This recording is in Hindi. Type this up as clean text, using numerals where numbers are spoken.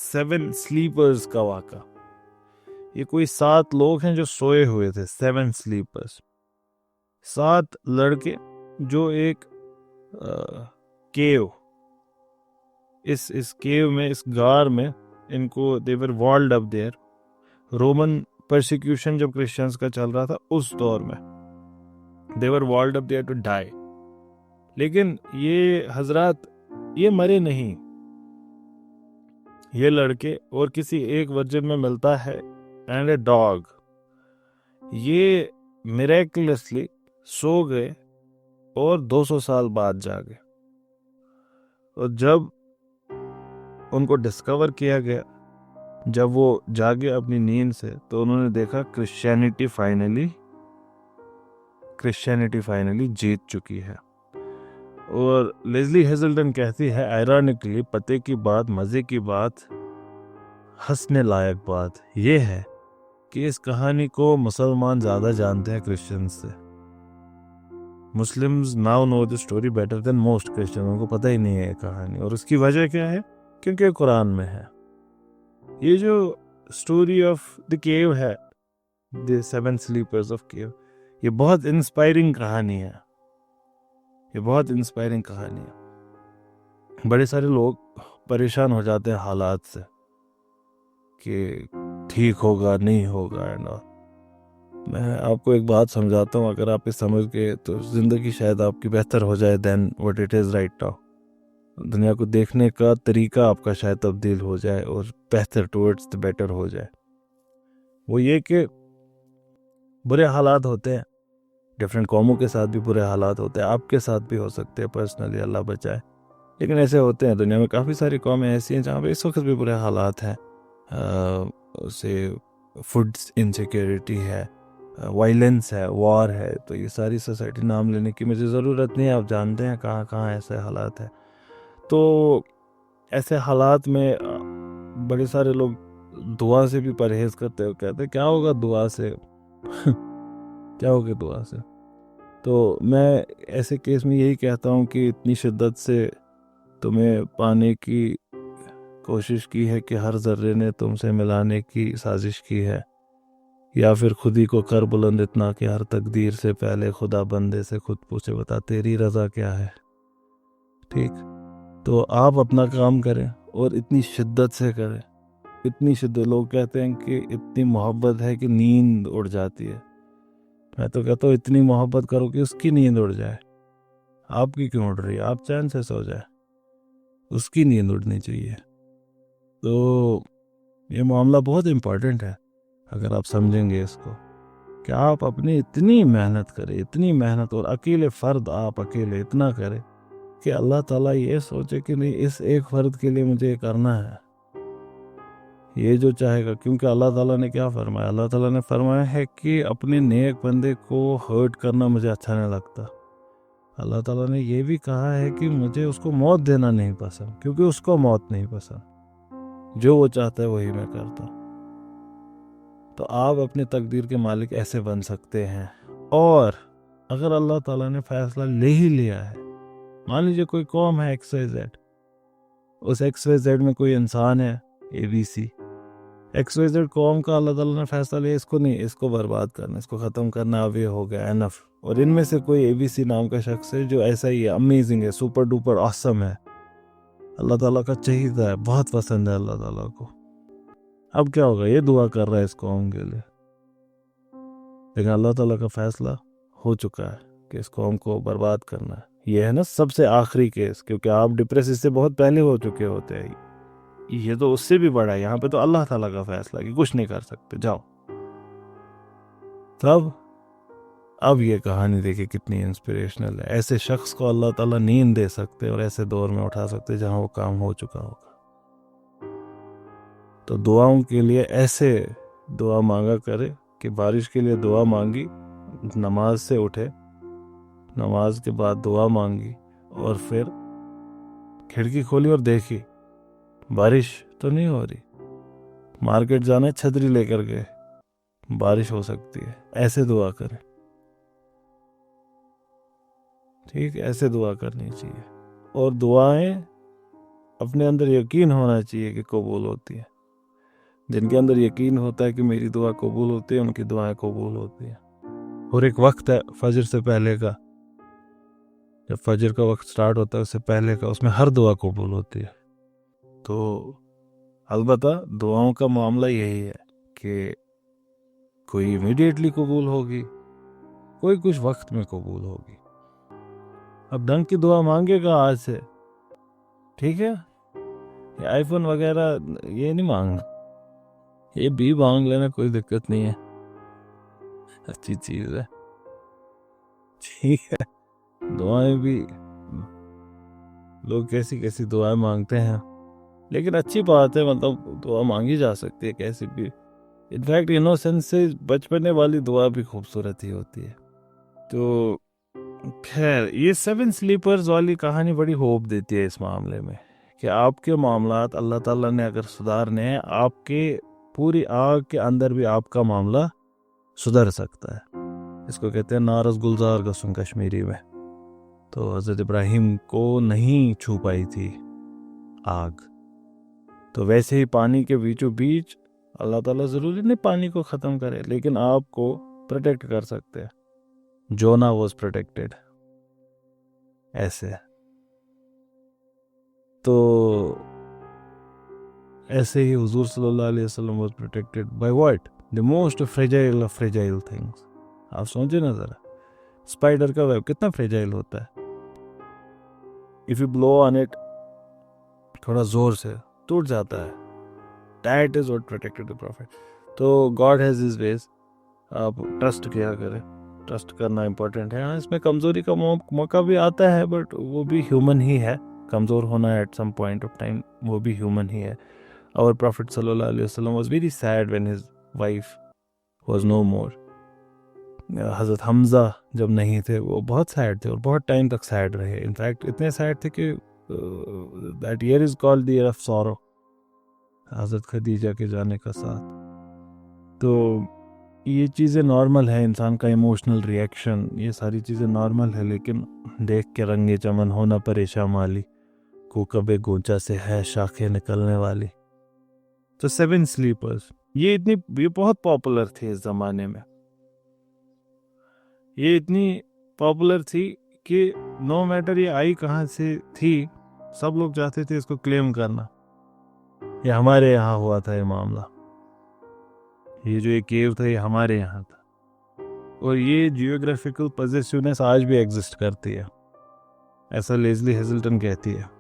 7 स्लीपर्स का वाक़ा। ये कोई 7 लोग हैं जो सोए हुए थे, 7 स्लीपर्स, 7 लड़के जो एक केव, इस केव में, इस गार में, इनको they were walled up there. Roman persecution जब क्रिश्चियंस का चल रहा था उस दौर में, they were walled up there to die. लेकिन ये हजरात, ये मरे नहीं। ये लड़के और किसी एक वर्जन में मिलता है एंड ए डॉग, ये मिरेकुलसली सो गए और 200 साल बाद जागे। और जब उनको डिस्कवर किया गया, जब वो जागे अपनी नींद से, तो उन्होंने देखा क्रिश्चियनिटी फाइनली जीत चुकी है। और लेज़ली हेजल्टन कहती है, आयरॉनिकली, पते की बात, मजे की बात, हंसने लायक बात यह है कि इस कहानी को मुसलमान ज्यादा जानते हैं क्रिश्चियन से। Muslims now know the story better than most Christian. उनको पता ही नहीं है ये कहानी। और उसकी वजह क्या है? क्योंकि कुरान में है। ये जो स्टोरी ऑफ द केव है, द 7 स्लीपर्स ऑफ केव, ये बहुत इंस्पायरिंग कहानी है। ये बहुत इंस्पायरिंग कहानी है। बड़े सारे लोग परेशान हो जाते हैं हालात से कि ठीक होगा नहीं होगा एंड ऑल। मैं आपको एक बात समझाता हूँ, अगर आप इस समझ के, तो जिंदगी शायद आपकी बेहतर हो जाए then what it is right now. दुनिया को देखने का तरीका आपका शायद तब्दील हो जाए और बेहतर, टुवर्ड्स द बेटर हो जाए। वो ये कि बुरे हालात होते हैं, डिफरेंट कौमों के साथ भी बुरे हालात होते हैं, आपके साथ भी हो सकते हैं पर्सनली, अल्लाह बचाए। लेकिन ऐसे होते हैं, दुनिया में काफ़ी सारी कौमें ऐसी हैं जहाँ पे इस वक्त भी बुरे हालात हैं। उसे फूड इनसिक्योरिटी है, वायलेंस है, वॉर है। तो ये सारी सोसाइटी नाम लेने की मुझे ज़रूरत नहीं है, आप जानते हैं कहाँ कहाँ ऐसे हालात हैं। तो ऐसे हालात में बड़े सारे लोग दुआ से भी परहेज करते हो, कहते हैं क्या होगा दुआ से क्या होगा दुआ से। तो मैं ऐसे केस में यही कहता हूँ कि इतनी शिद्दत से तुम्हें पाने की कोशिश की है कि हर जर्रे ने तुमसे मिलाने की साजिश की है, या फिर खुद ही को कर बुलंद इतना कि हर तकदीर से पहले खुदा बंदे से खुद पूछे, बता तेरी रजा क्या है। ठीक, तो आप अपना काम करें और इतनी शिद्दत से करें, इतनी शिद्दत। लोग कहते हैं कि इतनी मोहब्बत है कि नींद उड़ जाती है। मैं तो कहता हूँ इतनी मोहब्बत करो कि उसकी नींद उड़ जाए। आपकी क्यों उड़ रही है? आप चैन से सो जाए, उसकी नींद उड़नी चाहिए। तो ये मामला बहुत इम्पोर्टेंट है। अगर आप समझेंगे इसको कि आप अपनी इतनी मेहनत करें, इतनी मेहनत, और अकेले फ़र्द आप अकेले इतना करें कि अल्लाह ताला ये सोचे कि नहीं, इस एक फ़र्द के लिए मुझे ये करना है, ये जो चाहेगा। क्योंकि अल्लाह ताला ने क्या फरमाया? अल्लाह ताला ने फरमाया है कि अपने नेक बंदे को हर्ट करना मुझे अच्छा नहीं लगता। अल्लाह ताला ने ये भी कहा है कि मुझे उसको मौत देना नहीं पसंद, क्योंकि उसको मौत नहीं पसंद। जो वो चाहता है वही मैं करता हूँ। तो आप अपने तकदीर के मालिक ऐसे बन सकते हैं। और अगर अल्लाह ताला ने फैसला ले ही लिया है, मान लीजिए कोई कौम है XYZ, उस XYZ में कोई इंसान है ABC, XYZ कौम का अल्लाह ताला ने फैसला लिया, इसको नहीं, इसको बर्बाद करना, इसको ख़त्म करना, अब ये हो गया एनफ। और इनमें से कोई ABC नाम का शख्स है जो ऐसा ही है, अमेजिंग है, सुपर डुपर ऑसम है, अल्लाह ताला का चहीता है, बहुत पसंद है अल्लाह ताला को। अब क्या होगा? ये दुआ कर रहा है इस कौम के लिए, लेकिन अल्लाह ताला का फैसला हो चुका है कि इस कौम को बर्बाद करना है। ये है ना सबसे आखिरी केस, क्योंकि आप डिप्रेस इससे बहुत पहले हो चुके होते हैं। ये तो उससे भी बड़ा है। यहाँ पे तो अल्लाह ताला का फैसला कि कुछ नहीं कर सकते, जाओ। तब अब ये कहानी देखिए कितनी इंस्पिरेशनल है। ऐसे शख्स को अल्लाह ताला नींद दे सकते और ऐसे दौर में उठा सकते जहाँ वो काम हो चुका होगा। तो दुआओं के लिए ऐसे दुआ मांगा करे कि बारिश के लिए दुआ मांगी, नमाज से उठे, नमाज के बाद दुआ मांगी, और फिर खिड़की खोली और देखी बारिश तो नहीं हो रही। मार्केट जाना है, छतरी लेकर गए, बारिश हो सकती है। ऐसे दुआ करें, ठीक, ऐसे दुआ करनी चाहिए। और दुआएं अपने अंदर यकीन होना चाहिए कि कबूल होती है। जिनके अंदर यकीन होता है कि मेरी दुआ कबूल होती है, उनकी दुआएं कबूल होती है। और एक वक्त है फजर से पहले का, जब फजर का वक्त स्टार्ट होता है उससे पहले का, उसमें हर दुआ कबूल होती है। तो अलबत्ता दुआओं का मामला यही है कि कोई इमीडिएटली कबूल होगी, कोई कुछ वक्त में कबूल होगी। अब ढंग की दुआ मांगेगा आज से, ठीक है, ये आईफोन वगैरह ये नहीं मांगना, ये भी मांग लेना, कोई दिक्कत नहीं है, अच्छी चीज है, ठीक है। दुआएं भी लोग कैसी कैसी दुआएं मांगते हैं, लेकिन अच्छी बात है, मतलब दुआ मांगी जा सकती है कैसी भी। इनफैक्ट इनोसेंस से बचपने वाली दुआ भी खूबसूरत ही होती है। तो खैर, ये 7 स्लीपर्स वाली कहानी बड़ी होप देती है इस मामले में कि आपके मामलात अल्लाह ताला ने अगर सुधारने हैं, आपके पूरी आग के अंदर भी आपका मामला सुधर सकता है। इसको कहते हैं नारस गुलजार गसुन कश्मीरी में। तो हज़रत इब्राहिम को नहीं छू पाई थी आग, तो वैसे ही पानी के बीचों बीच अल्लाह ताला ज़रूरी नहीं पानी को ख़त्म करे, लेकिन आपको प्रोटेक्ट कर सकते हैं। जोना वॉज प्रोटेक्टेड ऐसे। तो ऐसे ही हुजूर सल्लल्लाहु अलैहि वसल्लम was protected by what, the most fragile of fragile things. आप सोचे ना जरा, स्पाइडर का वेब कितना फ्रेजाइल होता है, if you blow on it थोड़ा जोर से टूट जाता है। That is what protected the profit. तो गॉड हैज हिज वेज, आप ट्रस्ट किया करें, ट्रस्ट करना इंपॉर्टेंट है। हाँ, इसमें कमजोरी का मौका भी आता है, बट वो भी ह्यूमन ही है, कमजोर होना at some point of time वो भी ह्यूमन ही है। Our Prophet sallallahu alaihi wasallam was very sad when his wife was no more. हज़रत हमज़ा जब नहीं थे वो बहुत सैड थे और बहुत टाइम तक सैड रहे। इनफैक्ट इतने सैड थे कि that year is called the year of sorrow, हज़रत खदीजा के जाने का साथ। तो ये चीज़ें नॉर्मल है, इंसान का इमोशनल रिएक्शन, ये सारी चीज़ें नॉर्मल है, लेकिन देख के रंगे चमन होना परेशान माली को कबे गोंचा से है शाखें निकलने वाली। तो 7 स्लीपर्स ये बहुत पॉपुलर थी इस जमाने में। ये इतनी पॉपुलर थी कि नो मैटर ये आई कहाँ से थी, सब लोग चाहते थे इसको क्लेम करना। ये हमारे यहाँ हुआ था ये मामला, ये जो एक केव था ये हमारे यहाँ था। और ये जियोग्राफिकल पोजेसिवनेस आज भी एग्जिस्ट करती है, ऐसा लेज़ली हेज़ल्टन कहती है।